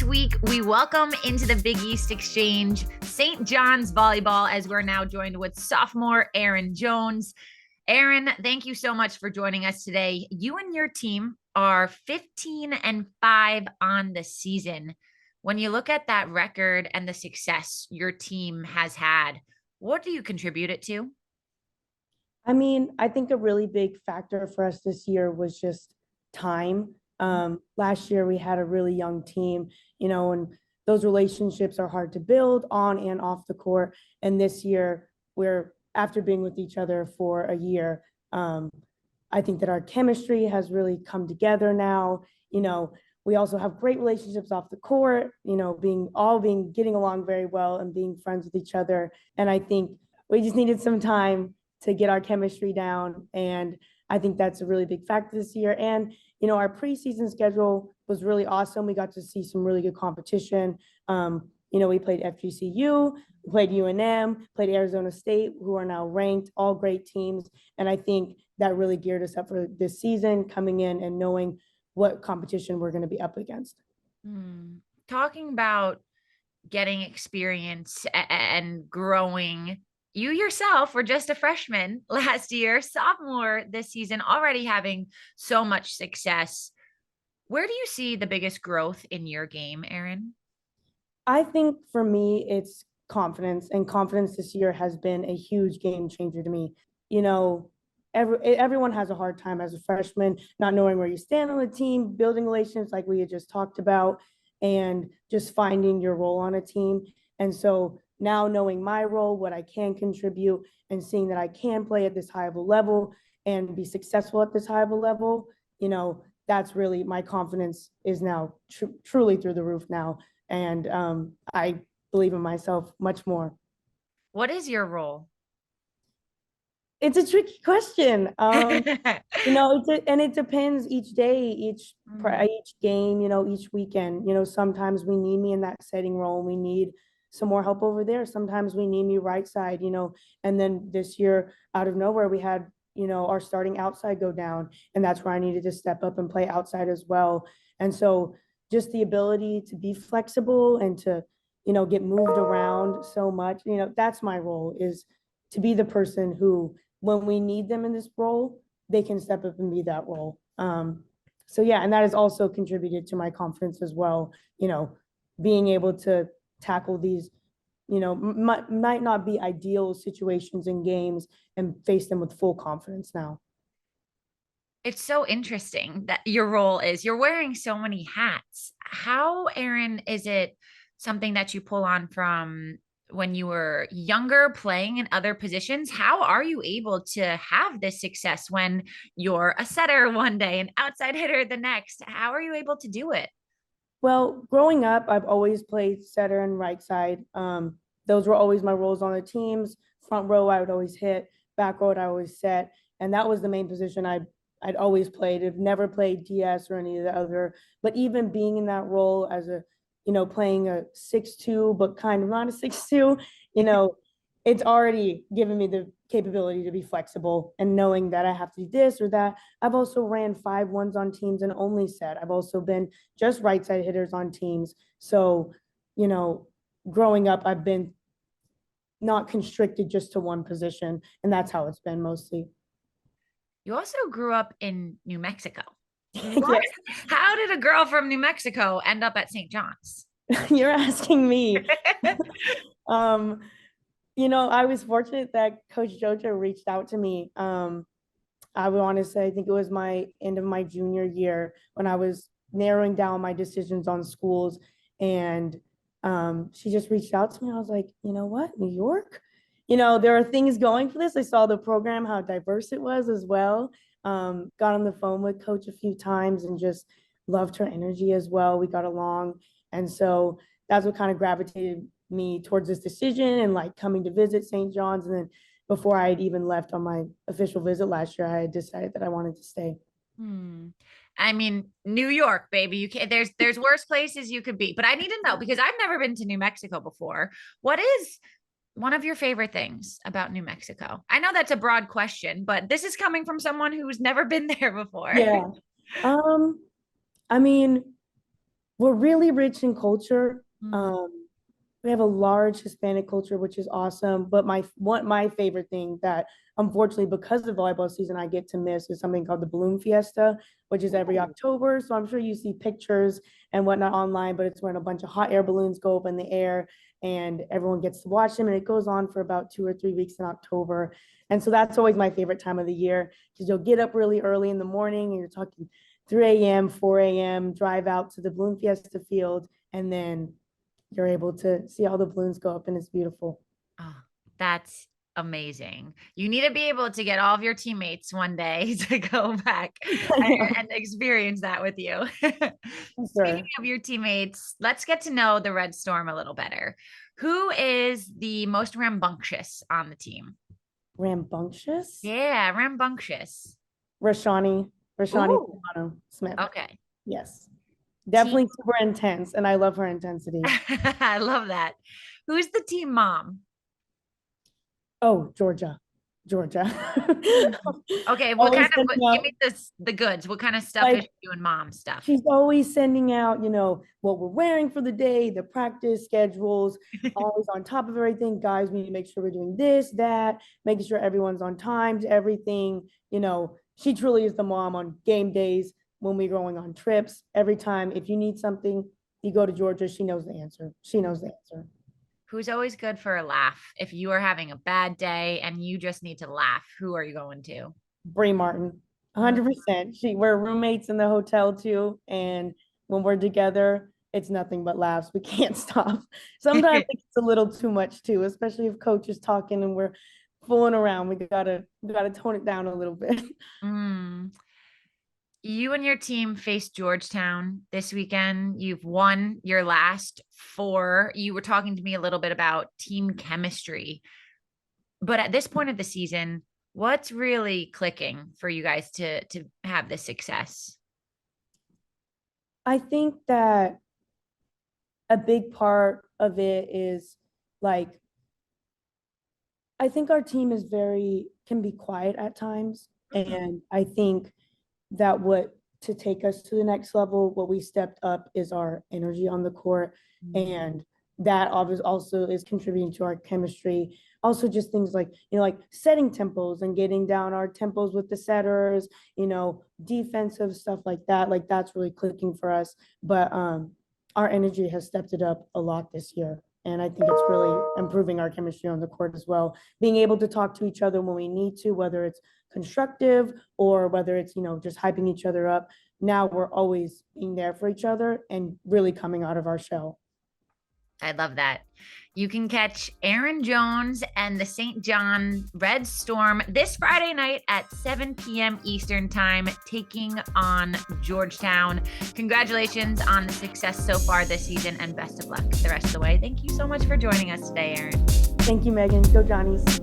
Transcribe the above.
This week, we welcome into the Big East Exchange St. John's Volleyball as we're now joined with sophomore Erin Jones. Erin, thank you so much for joining us today. You and your team are 15-5 on the season. When you look at that record and the success your team has had, what do you contribute it to? I mean, I think a really big factor for us this year was just time. Last year we had a really young team, and those relationships are hard to build on and off the court. And this year, we're after being with each other for a year, I think that our chemistry has really come together now. We also have great relationships off the court, getting along very well and being friends with each other. And I think we just needed some time to get our chemistry down. And I think that's a really big factor this year. And, our preseason schedule was really awesome. We got to see some really good competition. We played FGCU, we played UNM, played Arizona State, who are now ranked, all great teams. And I think that really geared us up for this season, coming in and knowing what competition we're going to be up against. Talking about getting experience and growing, you yourself were just a freshman last year, sophomore this season, already having so much success. Where do you see the biggest growth in your game, Erin? I think for me, it's confidence, and confidence this year has been a huge game changer to me. Everyone has a hard time as a freshman, not knowing where you stand on the team, building relationships like we had just talked about, and just finding your role on a team. And so now knowing my role, what I can contribute, and seeing that I can play at this high of a level and be successful at this high of a level, that's really, my confidence is now truly through the roof now. And I believe in myself much more. What is your role? It's a tricky question. And it depends each day, each game, each weekend. Sometimes we need me in that setting role, and we need some more help over there. Sometimes we need me right side, and then this year out of nowhere, we had, our starting outside go down, and that's where I needed to step up and play outside as well. And so just the ability to be flexible and to, get moved around so much, that's my role, is to be the person who, when we need them in this role, they can step up and be that role. So yeah, and that has also contributed to my confidence as well, being able to tackle these, might not be ideal situations in games and face them with full confidence now. It's so interesting that your role is, you're wearing so many hats. How, Erin, is it something that you pull on from when you were younger playing in other positions? How are you able to have this success when you're a setter one day and outside hitter the next? How are you able to do it? Well, growing up, I've always played setter and right side. Those were always my roles on the teams. Front row, I would always hit. Back row, I always set. And that was the main position I'd always played. I've never played DS or any of the other. But even being in that role as a, playing a 6'2", but kind of not a 6'2", it's already given me the capability to be flexible and knowing that I have to do this or that. I've also ran 5-1s on teams and only set. I've also been just right side hitters on teams. So, growing up, I've been not constricted just to one position, and that's how it's been mostly. You also grew up in New Mexico. Yes. How did a girl from New Mexico end up at St. John's? You're asking me. I was fortunate that Coach Jojo reached out to me. I would want to say, I think it was my end of my junior year when I was narrowing down my decisions on schools. And she just reached out to me. I was like, you know what, New York? There are things going for this. I saw the program, how diverse it was as well. Got on the phone with Coach a few times and just loved her energy as well. We got along. And so that's what kind of gravitated me towards this decision and like coming to visit St. John's. And then before I had even left on my official visit last year, I had decided that I wanted to stay. I mean, New York, baby, you can't, there's worse places you could be, but I need to know, because I've never been to New Mexico before. What is one of your favorite things about New Mexico? I know that's a broad question, but this is coming from someone who's never been there before. Yeah. I mean, We're really rich in culture. Mm. We have a large Hispanic culture, which is awesome. But my favorite thing that unfortunately because of volleyball season I get to miss is something called the Balloon Fiesta, which is every Ooh. October. So I'm sure you see pictures and whatnot online, but it's when a bunch of hot air balloons go up in the air and everyone gets to watch them. And it goes on for about 2 or 3 weeks in October. And so that's always my favorite time of the year because you'll get up really early in the morning and you're talking 3 a.m., 4 a.m., drive out to the Balloon Fiesta field, and then you're able to see all the balloons go up and it's beautiful. Oh, that's amazing. You need to be able to get all of your teammates one day to go back and experience that with you. Speaking Sure. of your teammates, let's get to know the Red Storm a little better. Who is the most rambunctious on the team? Rambunctious? Yeah, rambunctious. Rashani, Rashani Ooh, Smith. okay. Yes. Team. Definitely super intense, and I love her intensity. I love that. Who's the team mom? Oh, Georgia. Georgia. Mm. Okay, what Always kind of sending give out, me the goods? What kind of stuff is like, she doing mom stuff? she's always sending out, what we're wearing for the day, the practice schedules, always on top of everything. Guys, we need to make sure we're doing this, that, making sure everyone's on time to everything. She truly is the mom on game days when we're going on trips. Every time, if you need something, you go to Georgia, she knows the answer. She knows the answer. Who's always good for a laugh? If you are having a bad day and you just need to laugh, who are you going to? Brie Martin, Mm. 100%. We're roommates in the hotel too, and when we're together, it's nothing but laughs. We can't stop. Sometimes it's a little too much too, especially if coach is talking and we're fooling around. We gotta tone it down a little bit. Mm. You and your team faced Georgetown this weekend. You've won your last four. You were talking to me a little bit about team chemistry. But at this point of the season, what's really clicking for you guys to have this success? I think that a big part of it is like I think our team is very can be quiet at times, Mhm. and I think that what to take us to the next level, what we stepped up is our energy on the court, and that obviously also is contributing to our chemistry. Also, just things like like setting tempos and getting down our tempos with the setters, defensive stuff like that. Like that's really clicking for us. But our energy has stepped it up a lot this year. And I think it's really improving our chemistry on the court as well. Being able to talk to each other when we need to, whether it's constructive or whether it's, just hyping each other up. Now we're always being there for each other and really coming out of our shell. I love that. You can catch Erin Jones and the St. John Red Storm this Friday night at 7 p.m. Eastern Time, taking on Georgetown. Congratulations on the success so far this season and best of luck the rest of the way. Thank you so much for joining us today, Erin. Thank you, Megan. Go Johnnies.